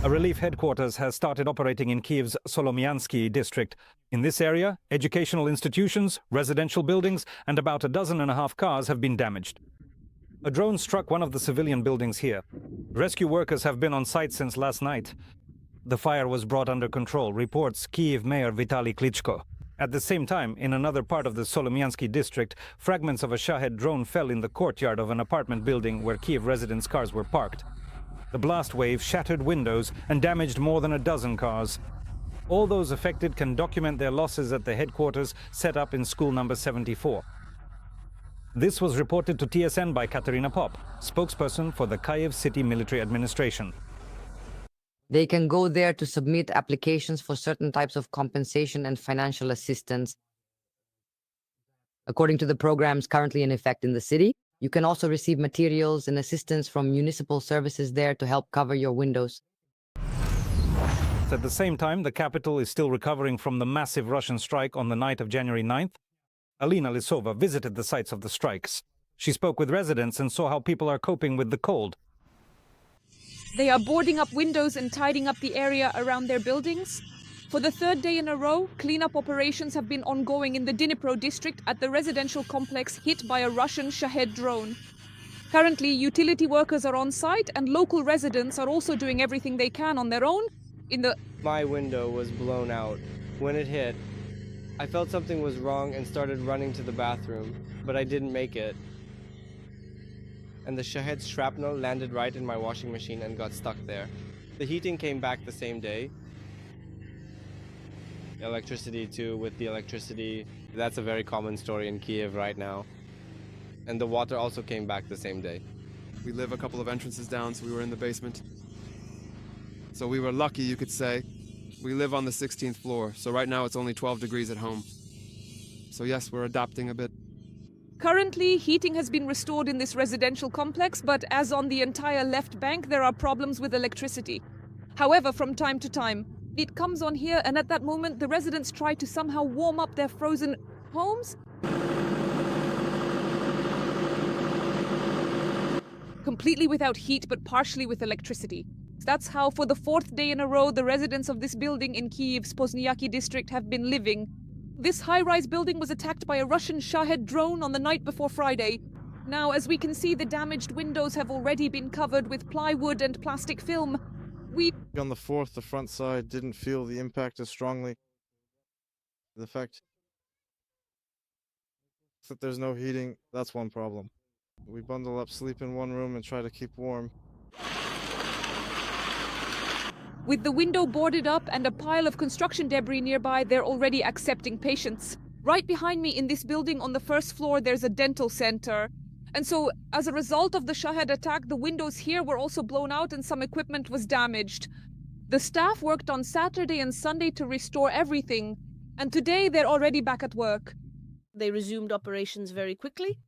A relief headquarters has started operating in Kyiv's Solomyansky district. In this area, educational institutions, residential buildings, and about 12.5 cars have been damaged. A drone struck one of the civilian buildings here. Rescue workers have been on site since last night. The fire was brought under control, reports Kyiv Mayor Vitaly Klitschko. At the same time, in another part of the Solomyansky district, fragments of a Shahed drone fell in the courtyard of an apartment building where Kyiv residents' cars were parked. The blast wave shattered windows and damaged more than a dozen cars. All those affected can document their losses at the headquarters set up in school number 74. This was reported to TSN by Katerina Pop, spokesperson for the Kyiv City Military Administration. They can go there to submit applications for certain types of compensation and financial assistance. According to the programs currently in effect in the city, you can also receive materials and assistance from municipal services there to help cover your windows. At the same time, the capital is still recovering from the massive Russian strike on the night of January 9th. Alina Lisova visited the sites of the strikes. She spoke with residents and saw how people are coping with the cold. They are boarding up windows and tidying up the area around their buildings. For the third day in a row, cleanup operations have been ongoing in the Dnipro district at the residential complex hit by a Russian Shahed drone. Currently, utility workers are on site and local residents are also doing everything they can on their own. My window was blown out. When it hit, I felt something was wrong and started running to the bathroom, but I didn't make it. And the Shahed shrapnel landed right in my washing machine and got stuck there. The heating came back the same day. Electricity too, with the electricity. That's a very common story in Kiev right now. And the water also came back the same day. We live a couple of entrances down, so we were in the basement. So we were lucky, you could say. We live on the 16th floor, so right now it's only 12 degrees at home. So yes, we're adapting a bit. Currently, heating has been restored in this residential complex, but as on the entire left bank, there are problems with electricity. However, from time to time, it comes on here, and at that moment, the residents try to somehow warm up their frozen homes. Completely without heat, but partially with electricity. That's how, for the fourth day in a row, the residents of this building in Kyiv's Poznyaki district have been living. This high-rise building was attacked by a Russian Shahed drone on the night before Friday. Now, as we can see, the damaged windows have already been covered with plywood and plastic film. On the 4th, the front side didn't feel the impact as strongly. The fact that there's no heating, that's one problem. We bundle up, sleep in one room, and try to keep warm. With the window boarded up and a pile of construction debris nearby, they're already accepting patients. Right behind me in this building on the first floor, there's a dental center. And so, as a result of the Shahed attack, the windows here were also blown out and some equipment was damaged. The staff worked on Saturday and Sunday to restore everything. And today, they're already back at work. They resumed operations very quickly.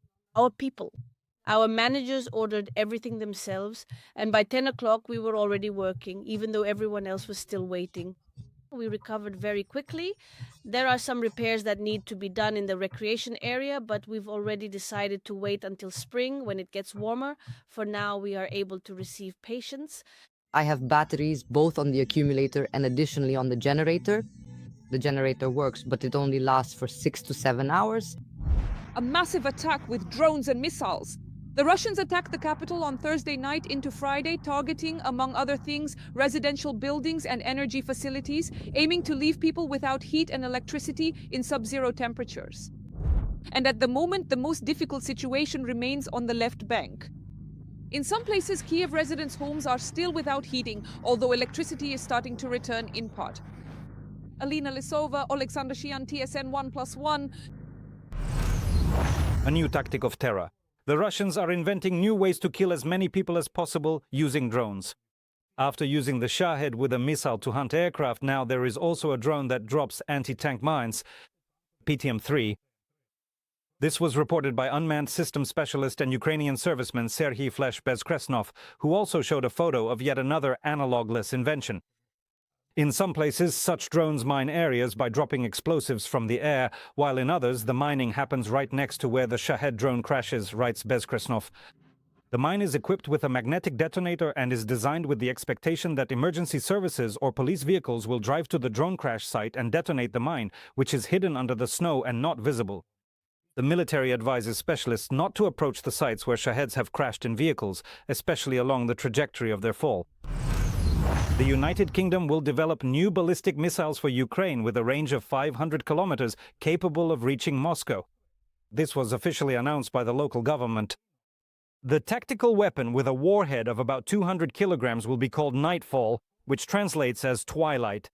Our managers ordered everything themselves, and by 10 o'clock we were already working, even though everyone else was still waiting. We recovered very quickly. There are some repairs that need to be done in the recreation area, but we've already decided to wait until spring when it gets warmer. For now, we are able to receive patients. I have batteries both on the accumulator and additionally on the generator. The generator works, but it only lasts for 6 to 7 hours. A massive attack with drones and missiles. The Russians attacked the capital on Thursday night into Friday, targeting, among other things, residential buildings and energy facilities, aiming to leave people without heat and electricity in sub-zero temperatures. And at the moment, the most difficult situation remains on the left bank. In some places, Kiev residents' homes are still without heating, although electricity is starting to return in part. Alina Lisova, Alexander Shian, TSN 1+1. A new tactic of terror. The Russians are inventing new ways to kill as many people as possible using drones. After using the Shahed with a missile to hunt aircraft, now there is also a drone that drops anti-tank mines, PTM-3. This was reported by unmanned system specialist and Ukrainian serviceman Serhiy Flesh-Bezkresnov, who also showed a photo of yet another analogless invention. In some places, such drones mine areas by dropping explosives from the air, while in others, the mining happens right next to where the Shahed drone crashes, writes Bezkresnov. The mine is equipped with a magnetic detonator and is designed with the expectation that emergency services or police vehicles will drive to the drone crash site and detonate the mine, which is hidden under the snow and not visible. The military advises specialists not to approach the sites where Shaheds have crashed in vehicles, especially along the trajectory of their fall. The United Kingdom will develop new ballistic missiles for Ukraine with a range of 500 kilometers, capable of reaching Moscow. This was officially announced by the local government. The tactical weapon with a warhead of about 200 kilograms will be called Nightfall, which translates as twilight.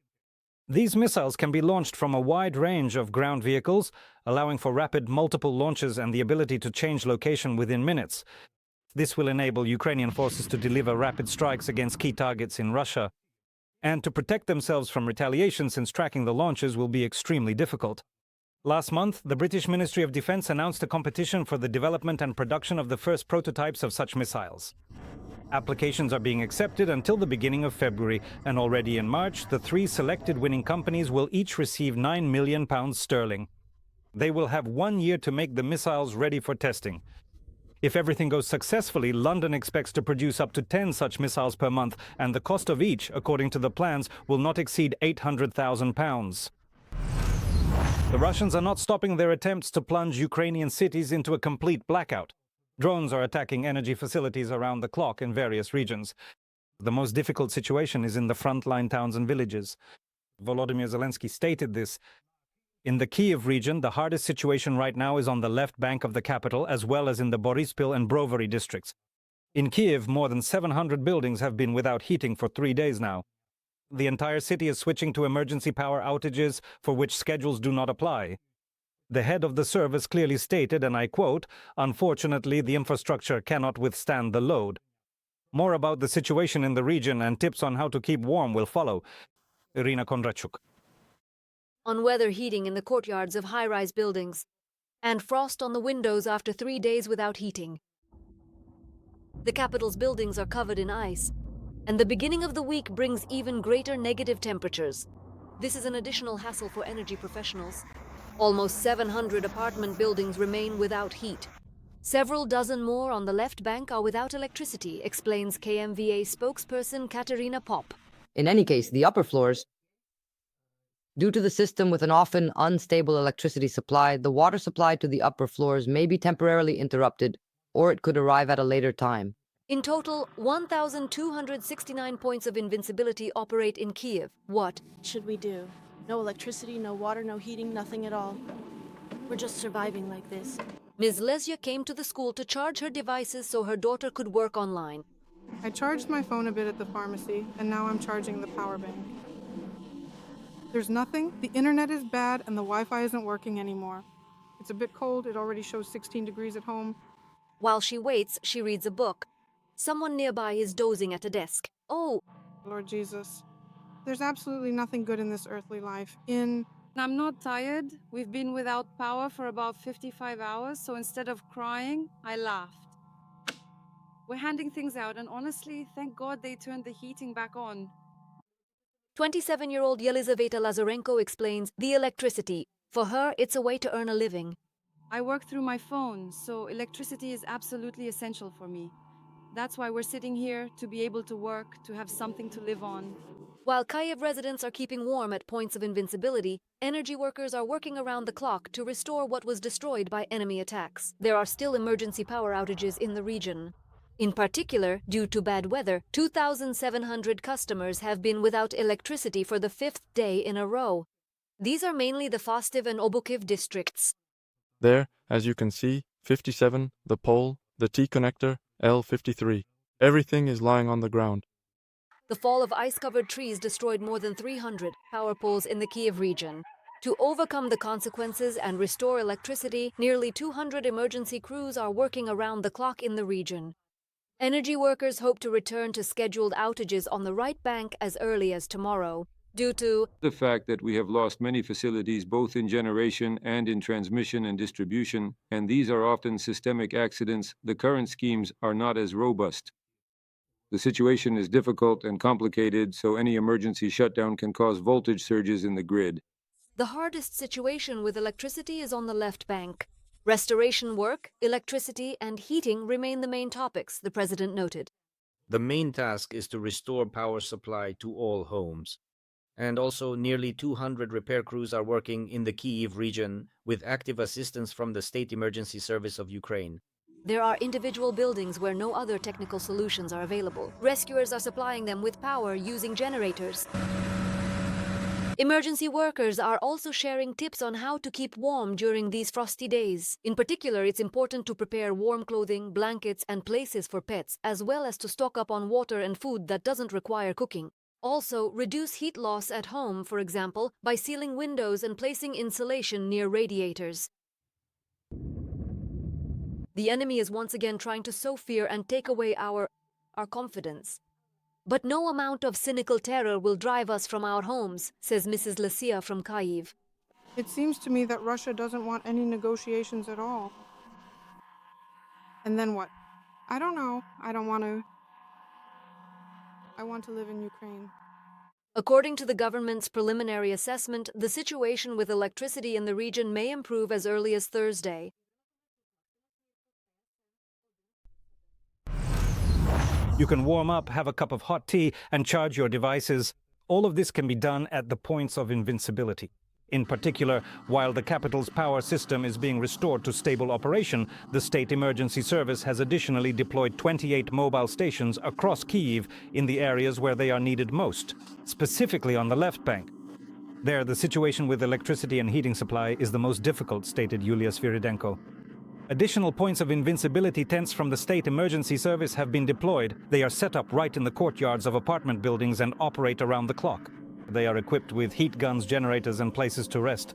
These missiles can be launched from a wide range of ground vehicles, allowing for rapid multiple launches and the ability to change location within minutes. This will enable Ukrainian forces to deliver rapid strikes against key targets in Russia, and to protect themselves from retaliation, since tracking the launches will be extremely difficult. Last month, the British Ministry of Defence announced a competition for the development and production of the first prototypes of such missiles. Applications are being accepted until the beginning of February, and already in March, the 3 selected winning companies will each receive £9 million sterling. They will have 1 year to make the missiles ready for testing. If everything goes successfully, London expects to produce up to 10 such missiles per month, and the cost of each, according to the plans, will not exceed £800,000. The Russians are not stopping their attempts to plunge Ukrainian cities into a complete blackout. Drones are attacking energy facilities around the clock in various regions. The most difficult situation is in the frontline towns and villages. Volodymyr Zelensky stated this. In the Kiev region, the hardest situation right now is on the left bank of the capital, as well as in the Boryspil and Brovary districts. In Kiev, more than 700 buildings have been without heating for 3 days now. The entire city is switching to emergency power outages for which schedules do not apply. The head of the service clearly stated, and I quote, "Unfortunately, the infrastructure cannot withstand the load." More about the situation in the region and tips on how to keep warm will follow. Irina Kondrachuk. On weather heating in the courtyards of high-rise buildings, and frost on the windows after 3 days without heating. The capital's buildings are covered in ice, and the beginning of the week brings even greater negative temperatures. This is an additional hassle for energy professionals. Almost 700 apartment buildings remain without heat. Several dozen more on the left bank are without electricity, explains KMVA spokesperson Katerina Pop. In any case, the upper floors, due to the system with an often unstable electricity supply, the water supply to the upper floors may be temporarily interrupted, or it could arrive at a later time. In total, 1,269 points of invincibility operate in Kiev. What should we do? No electricity, no water, no heating, nothing at all. We're just surviving like this. Ms. Lesya came to the school to charge her devices so her daughter could work online. I charged my phone a bit at the pharmacy, and now I'm charging the power bank. There's nothing. The internet is bad, and the Wi-Fi isn't working anymore. It's a bit cold. It already shows 16 degrees at home. While she waits, she reads a book. Someone nearby is dozing at a desk. Oh, Lord Jesus. There's absolutely nothing good in this earthly life. I'm not tired. We've been without power for about 55 hours, so instead of crying, I laughed. We're handing things out, and honestly, thank God they turned the heating back on. 27-year-old Yelizaveta Lazarenko explains the electricity. For her, it's a way to earn a living. I work through my phone, so electricity is absolutely essential for me. That's why we're sitting here, to be able to work, to have something to live on. While Kyiv residents are keeping warm at points of invincibility, energy workers are working around the clock to restore what was destroyed by enemy attacks. There are still emergency power outages in the region. In particular, due to bad weather, 2,700 customers have been without electricity for the 5th day in a row. These are mainly the Fastiv and Obukiv districts. There, as you can see, 57, the pole, the T-connector, L53. Everything is lying on the ground. The fall of ice-covered trees destroyed more than 300 power poles in the Kiev region. To overcome the consequences and restore electricity, nearly 200 emergency crews are working around the clock in the region. Energy workers hope to return to scheduled outages on the right bank as early as tomorrow, due to the fact that we have lost many facilities both in generation and in transmission and distribution, and these are often systemic accidents. The current schemes are not as robust. The situation is difficult and complicated, so any emergency shutdown can cause voltage surges in the grid. the hardest situation with electricity is on the left bank. Restoration work, electricity, and heating remain the main topics, the president noted. The main task is to restore power supply to all homes. And also, nearly 200 repair crews are working in the Kyiv region with active assistance from the State Emergency Service of Ukraine. There are individual buildings where no other technical solutions are available. Rescuers are supplying them with power using generators. Emergency workers are also sharing tips on how to keep warm during these frosty days. In particular, it's important to prepare warm clothing, blankets, and places for pets, as well as to stock up on water and food that doesn't require cooking. Also, reduce heat loss at home, for example, by sealing windows and placing insulation near radiators. The enemy is once again trying to sow fear and take away our confidence. But no amount of cynical terror will drive us from our homes, says Mrs. Lasia from Kyiv. It seems to me that Russia doesn't want any negotiations at all. And then what? I don't know. I don't want to. I want to live in Ukraine. According to the government's preliminary assessment, the situation with electricity in the region may improve as early as Thursday. You can warm up, have a cup of hot tea, and charge your devices. All of this can be done at the points of invincibility. In particular, while the capital's power system is being restored to stable operation, the State Emergency Service has additionally deployed 28 mobile stations across Kyiv in the areas where they are needed most, specifically on the left bank. There, the situation with electricity and heating supply is the most difficult, stated Yulia Sviridenko. Additional points of invincibility tents from the State Emergency Service have been deployed. They are set up right in the courtyards of apartment buildings and operate around the clock. They are equipped with heat guns, generators, and places to rest.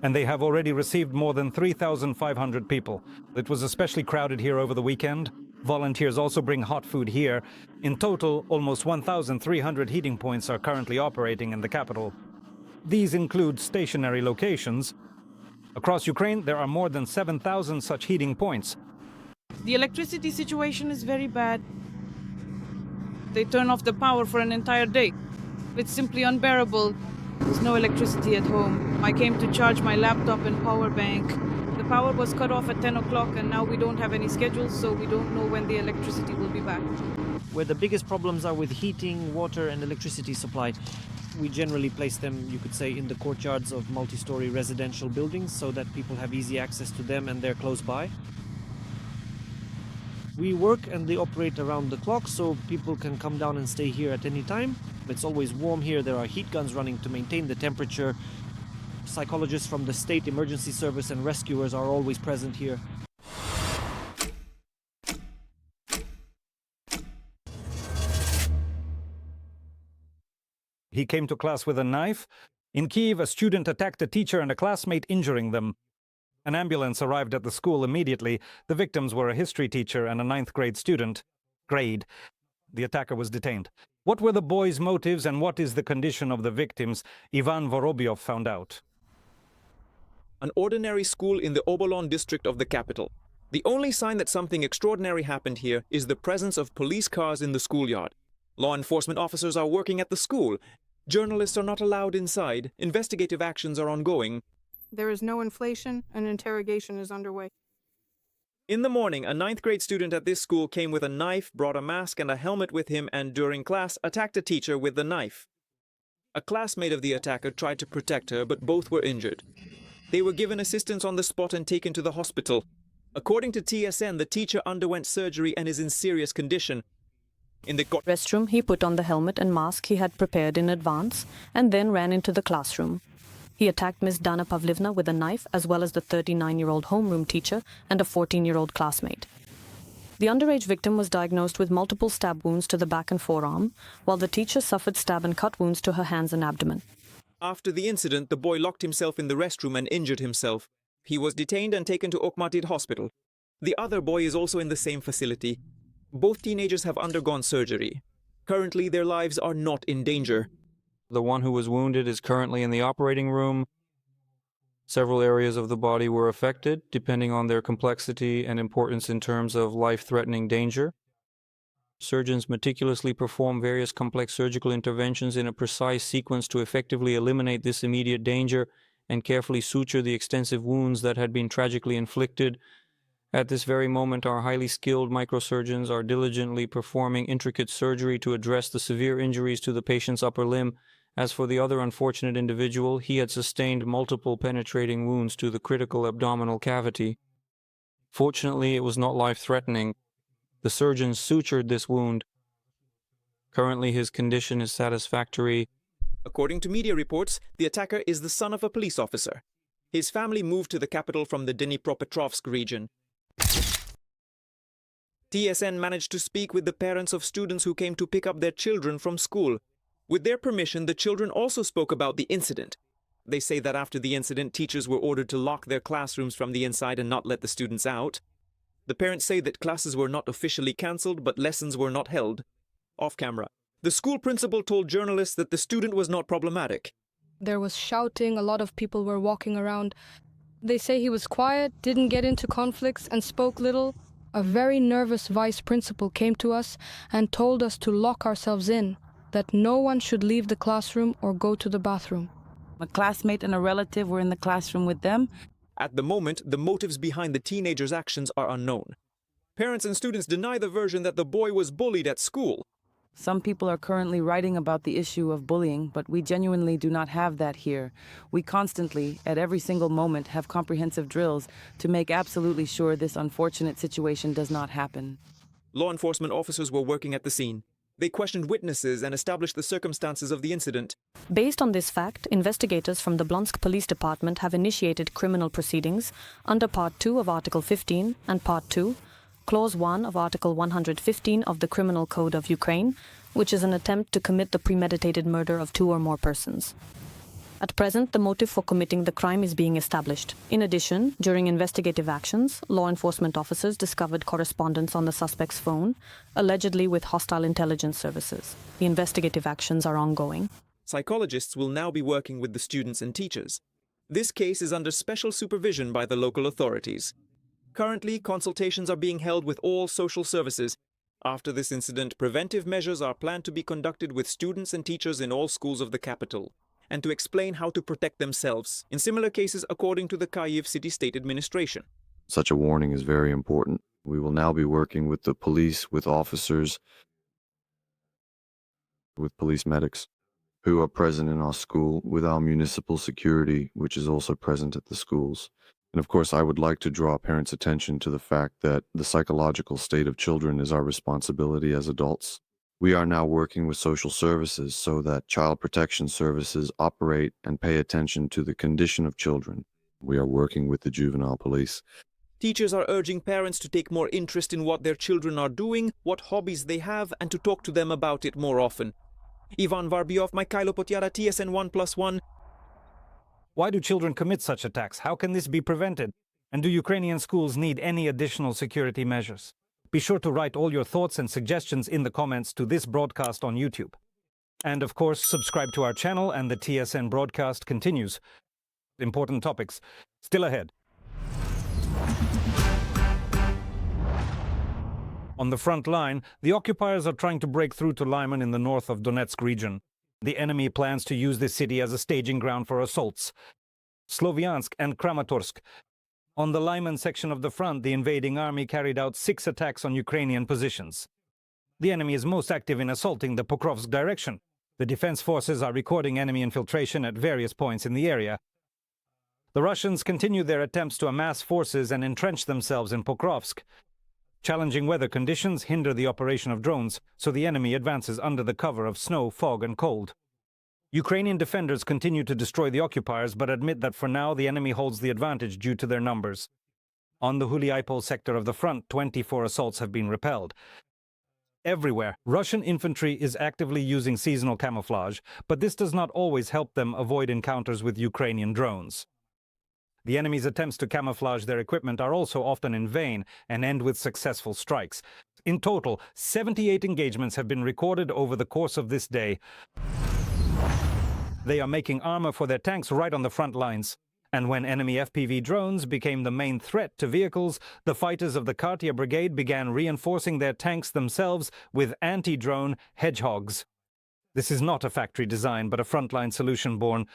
And they have already received more than 3,500 people. It was especially crowded here over the weekend. Volunteers also bring hot food here. In total, almost 1,300 heating points are currently operating in the capital. These include stationary locations. Across Ukraine, there are more than 7,000 such heating points. The electricity situation is very bad. They turn off the power for an entire day. It's simply unbearable. There's no electricity at home. I came to charge my laptop and power bank. The power was cut off at 10 o'clock and now we don't have any schedules, so we don't know when the electricity will be back. Where the biggest problems are with heating, water and electricity supply. We generally place them, you could say, in the courtyards of multi-story residential buildings so that people have easy access to them and they're close by. We work and they operate around the clock, so people can come down and stay here at any time. It's always warm here. There are heat guns running to maintain the temperature. Psychologists from the State Emergency Service and rescuers are always present here. He came to class with a knife. In Kyiv, a student attacked a teacher and a classmate, injuring them. An ambulance arrived at the school immediately. The victims were a history teacher and a 9th grade student. The attacker was detained. What were the boys' motives and what is the condition of the victims? Ivan Vorobyov found out. An ordinary school in the Obolon district of the capital. The only sign that something extraordinary happened here is the presence of police cars in the schoolyard. Law enforcement officers are working at the school. Journalists are not allowed inside. Investigative actions are ongoing. There is no inflation. An interrogation is underway. In the morning, a 9th grade student at this school came with a knife, brought a mask and a helmet with him, and during class attacked a teacher with the knife. A classmate of the attacker tried to protect her, but both were injured. They were given assistance on the spot and taken to the hospital. According to TSN, the teacher underwent surgery and is in serious condition. In the restroom, he put on the helmet and mask he had prepared in advance and then ran into the classroom. He attacked Ms. Dana Pavlivna with a knife, as well as the 39-year-old homeroom teacher and a 14-year-old classmate. The underage victim was diagnosed with multiple stab wounds to the back and forearm, while the teacher suffered stab and cut wounds to her hands and abdomen. After the incident, the boy locked himself in the restroom and injured himself. He was detained and taken to Okmatid Hospital. The other boy is also in the same facility. Both teenagers have undergone surgery. Currently, their lives are not in danger. The one who was wounded is currently in the operating room. Several areas of the body were affected, depending on their complexity and importance in terms of life-threatening danger. Surgeons meticulously perform various complex surgical interventions in a precise sequence to effectively eliminate this immediate danger and carefully suture the extensive wounds that had been tragically inflicted. At this very moment, our highly skilled microsurgeons are diligently performing intricate surgery to address the severe injuries to the patient's upper limb. As for the other unfortunate individual, he had sustained multiple penetrating wounds to the critical abdominal cavity. Fortunately, it was not life-threatening. The surgeons sutured this wound. Currently, his condition is satisfactory. According to media reports, the attacker is the son of a police officer. His family moved to the capital from the Dnipropetrovsk region. TSN managed to speak with the parents of students who came to pick up their children from school. With their permission, the children also spoke about the incident. They say that after the incident, teachers were ordered to lock their classrooms from the inside and not let the students out. The parents say that classes were not officially cancelled, but lessons were not held. Off camera, the school principal told journalists that the student was not problematic. There was shouting, a lot of people were walking around. They say he was quiet, didn't get into conflicts, and spoke little. A very nervous vice principal came to us and told us to lock ourselves in, that no one should leave the classroom or go to the bathroom. A classmate and a relative were in the classroom with them. At the moment, the motives behind the teenager's actions are unknown. Parents and students deny the version that the boy was bullied at school. Some people are currently writing about the issue of bullying, but we genuinely do not have that here. We constantly, at every single moment, have comprehensive drills to make absolutely sure this unfortunate situation does not happen. Law enforcement officers were working at the scene. They questioned witnesses and established the circumstances of the incident. Based on this fact, investigators from the Blonsk Police Department have initiated criminal proceedings under Part 2 of Article 15 and Part 2, Clause 1 of Article 115 of the Criminal Code of Ukraine, which is an attempt to commit the premeditated murder of 2 or more persons. At present, the motive for committing the crime is being established. In addition, during investigative actions, law enforcement officers discovered correspondence on the suspect's phone, allegedly with hostile intelligence services. The investigative actions are ongoing. Psychologists will now be working with the students and teachers. This case is under special supervision by the local authorities. Currently, consultations are being held with all social services. After this incident, preventive measures are planned to be conducted with students and teachers in all schools of the capital, and to explain how to protect themselves in similar cases according to the Kyiv city-state administration. Such a warning is very important. We will now be working with the police, with officers, with police medics who are present in our school, with our municipal security, which is also present at the schools. And of course, I would like to draw parents' attention to the fact that the psychological state of children is our responsibility as adults. We are now working with social services so that child protection services operate and pay attention to the condition of children. We are working with the juvenile police. Teachers are urging parents to take more interest in what their children are doing, what hobbies they have, and to talk to them about it more often. Ivan Varbiov, Mikhailo Potyara, TSN 1+1. Why do children commit such attacks? How can this be prevented? And do Ukrainian schools need any additional security measures? Be sure to write all your thoughts and suggestions in the comments to this broadcast on YouTube. And of course, subscribe to our channel, and the TSN broadcast continues. Important topics still ahead. On the front line, the occupiers are trying to break through to Lyman in the north of Donetsk region. The enemy plans to use this city as a staging ground for assaults. Sloviansk and Kramatorsk. On the Lyman section of the front, the invading army carried out 6 attacks on Ukrainian positions. The enemy is most active in assaulting the Pokrovsk direction. The defense forces are recording enemy infiltration at various points in the area. The Russians continue their attempts to amass forces and entrench themselves in Pokrovsk. Challenging weather conditions hinder the operation of drones, so the enemy advances under the cover of snow, fog, and cold. Ukrainian defenders continue to destroy the occupiers, but admit that for now the enemy holds the advantage due to their numbers. On the Huliaipol sector of the front, 24 assaults have been repelled. Everywhere, Russian infantry is actively using seasonal camouflage, but this does not always help them avoid encounters with Ukrainian drones. The enemy's attempts to camouflage their equipment are also often in vain and end with successful strikes. In total, 78 engagements have been recorded over the course of this day. They are making armor for their tanks right on the front lines. And when enemy FPV drones became the main threat to vehicles, the fighters of the Katia Brigade began reinforcing their tanks themselves with anti-drone hedgehogs. This is not a factory design, but a frontline solution born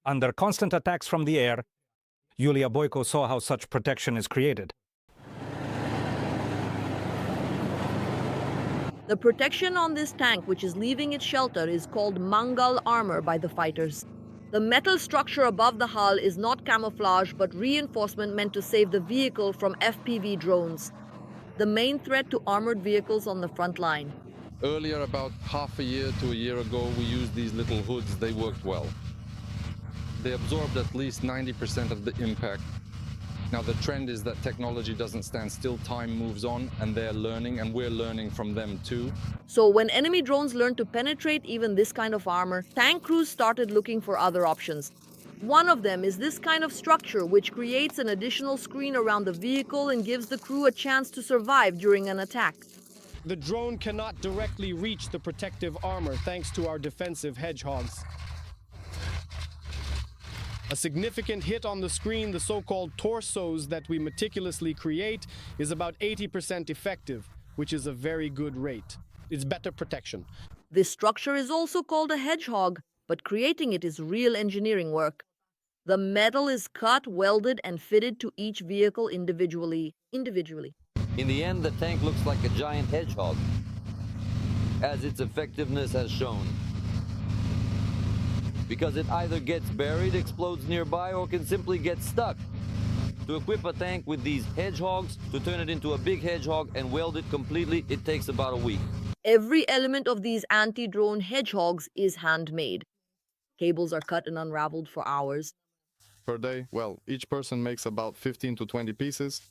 Under constant attacks from the air, Yulia Boyko saw how such protection is created. The protection on this tank, which is leaving its shelter, is called Mangal armor by the fighters. The metal structure above the hull is not camouflage but reinforcement meant to save the vehicle from FPV drones, the main threat to armored vehicles on the front line. Earlier, about half a year to a year ago, we used these little hoods. They worked well. They absorbed at least 90% of the impact. Now the trend is that technology doesn't stand still, time moves on, and they're learning, and we're learning from them too. So when enemy drones learned to penetrate even this kind of armor, tank crews started looking for other options. One of them is this kind of structure, which creates an additional screen around the vehicle and gives the crew a chance to survive during an attack. The drone cannot directly reach the protective armor thanks to our defensive hedgehogs. A significant hit on the screen, the so-called torsos that we meticulously create, is about 80% effective, which is a very good rate. It's better protection. This structure is also called a hedgehog, but creating it is real engineering work. The metal is cut, welded, and fitted to each vehicle individually. In the end, the tank looks like a giant hedgehog, as its effectiveness has shown. Because it either gets buried, explodes nearby, or can simply get stuck. To equip a tank with these hedgehogs, to turn it into a big hedgehog and weld it completely, it takes about a week. Every element of these anti-drone hedgehogs is handmade. Cables are cut and unraveled for hours. Per day, well, each person makes about 15 to 20 pieces.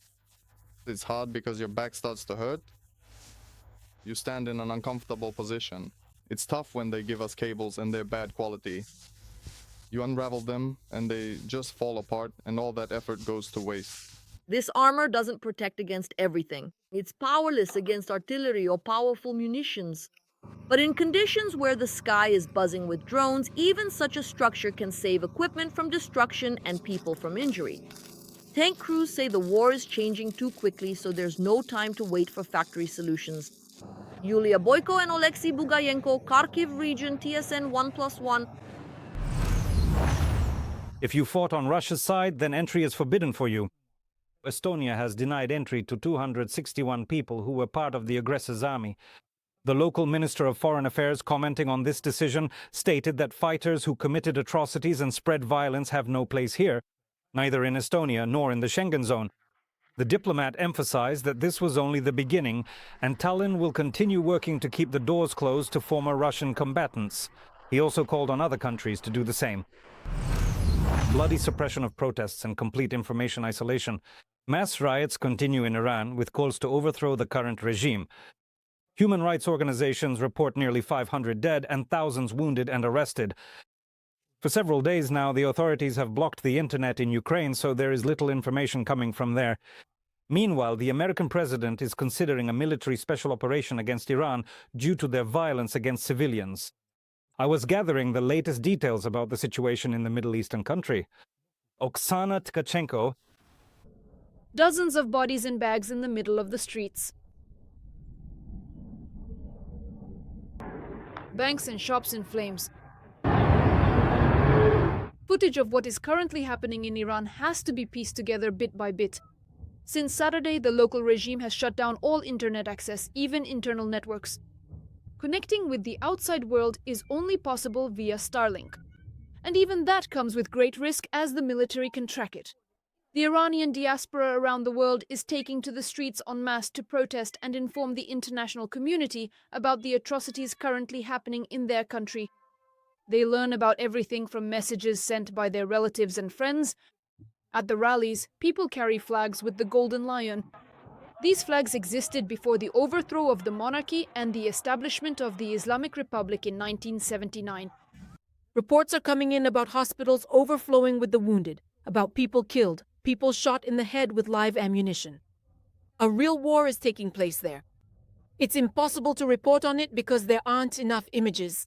It's hard because your back starts to hurt. You stand in an uncomfortable position. It's tough when they give us cables and they're bad quality. You unravel them and they just fall apart, and all that effort goes to waste. This armor doesn't protect against everything. It's powerless against artillery or powerful munitions. But in conditions where the sky is buzzing with drones, even such a structure can save equipment from destruction and people from injury. Tank crews say the war is changing too quickly, so there's no time to wait for factory solutions. Yulia Boyko and Oleksiy Bugayenko, Kharkiv region, TSN 1+1. If you fought on Russia's side, then entry is forbidden for you. Estonia has denied entry to 261 people who were part of the aggressor's army. The local Minister of Foreign Affairs, commenting on this decision, stated that fighters who committed atrocities and spread violence have no place here, neither in Estonia nor in the Schengen zone. The diplomat emphasized that this was only the beginning, and Tallinn will continue working to keep the doors closed to former Russian combatants. He also called on other countries to do the same. Bloody suppression of protests and complete information isolation. Mass riots continue in Iran, with calls to overthrow the current regime. Human rights organizations report nearly 500 dead and thousands wounded and arrested. For several days now, the authorities have blocked the internet in Ukraine, so there is little information coming from there. Meanwhile, the American president is considering a military special operation against Iran due to their violence against civilians. I was gathering the latest details about the situation in the Middle Eastern country. Oksana Tkachenko. Dozens of bodies in bags in the middle of the streets. Banks and shops in flames. Footage of what is currently happening in Iran has to be pieced together bit by bit. Since Saturday, the local regime has shut down all internet access, even internal networks. Connecting with the outside world is only possible via Starlink. And even that comes with great risk, as the military can track it. The Iranian diaspora around the world is taking to the streets en masse to protest and inform the international community about the atrocities currently happening in their country. They learn about everything from messages sent by their relatives and friends. At the rallies, people carry flags with the golden lion. These flags existed before the overthrow of the monarchy and the establishment of the Islamic Republic in 1979. Reports are coming in about hospitals overflowing with the wounded, about people killed, people shot in the head with live ammunition. A real war is taking place there. It's impossible to report on it because there aren't enough images.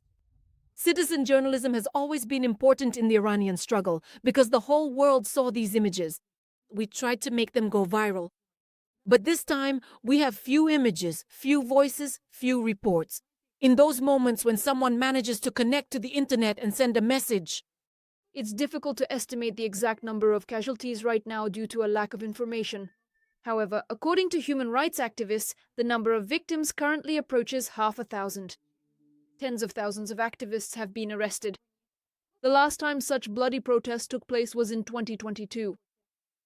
Citizen journalism has always been important in the Iranian struggle because the whole world saw these images. We tried to make them go viral. But this time, we have few images, few voices, few reports. In those moments when someone manages to connect to the internet and send a message, It's difficult to estimate the exact number of casualties right now due to a lack of information. However, according to human rights activists, the number of victims currently approaches 500,000. Tens of thousands of activists have been arrested. The last time such bloody protests took place was in 2022.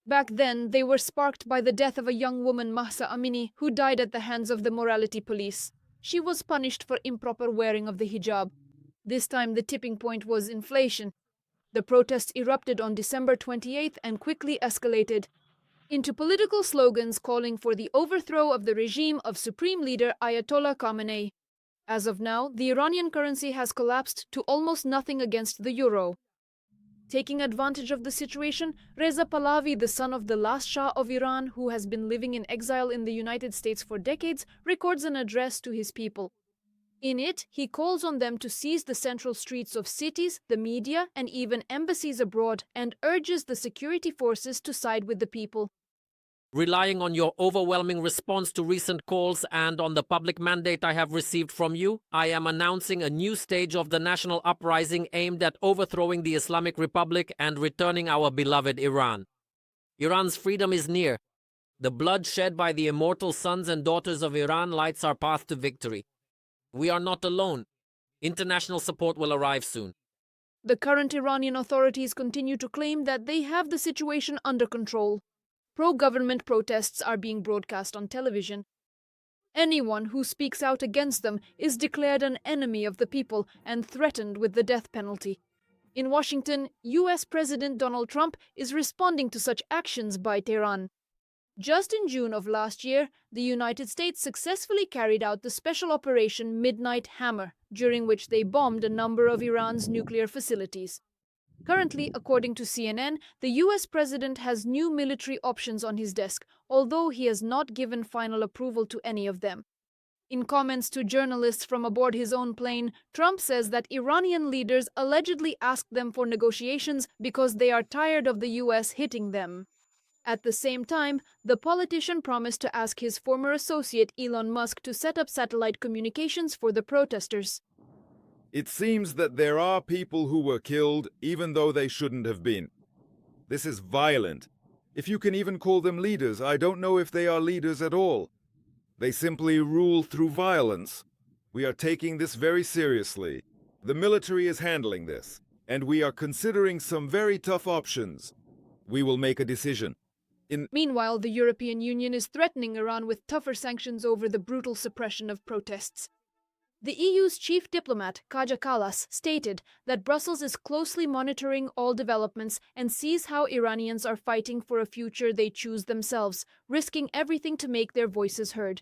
Back then, they were sparked by the death of a young woman, Mahsa Amini, who died at the hands of the morality police. She was punished for improper wearing of the hijab. This time, the tipping point was inflation. The protests erupted on December 28th and quickly escalated into political slogans calling for the overthrow of the regime of Supreme Leader Ayatollah Khamenei. As of now, the Iranian currency has collapsed to almost nothing against the euro. Taking advantage of the situation, Reza Pahlavi, the son of the last Shah of Iran, who has been living in exile in the United States for decades, records an address to his people. In it, he calls on them to seize the central streets of cities, the media, and even embassies abroad, and urges the security forces to side with the people. Relying on your overwhelming response to recent calls and on the public mandate I have received from you, I am announcing a new stage of the national uprising aimed at overthrowing the Islamic Republic and returning our beloved Iran. Iran's freedom is near. The blood shed by the immortal sons and daughters of Iran lights our path to victory. We are not alone. International support will arrive soon. The current Iranian authorities continue to claim that they have the situation under control. Pro-government protests are being broadcast on television. Anyone who speaks out against them is declared an enemy of the people and threatened with the death penalty. In Washington, U.S. President Donald Trump is responding to such actions by Tehran. Just in June of last year, the United States successfully carried out the special operation Midnight Hammer, during which they bombed a number of Iran's nuclear facilities. Currently, according to CNN, the U.S. president has new military options on his desk, although he has not given final approval to any of them. In comments to journalists from aboard his own plane, Trump says that Iranian leaders allegedly asked them for negotiations because they are tired of the U.S. hitting them. At the same time, the politician promised to ask his former associate Elon Musk to set up satellite communications for the protesters. It seems that there are people who were killed even though they shouldn't have been. This is violent. If you can even call them leaders, I don't know if they are leaders at all. They simply rule through violence. We are taking this very seriously. The military is handling this, and we are considering some very tough options. We will make a decision. Meanwhile, the European Union is threatening Iran with tougher sanctions over the brutal suppression of protests. The EU's chief diplomat, Kaja Kallas, stated that Brussels is closely monitoring all developments and sees how Iranians are fighting for a future they choose themselves, risking everything to make their voices heard.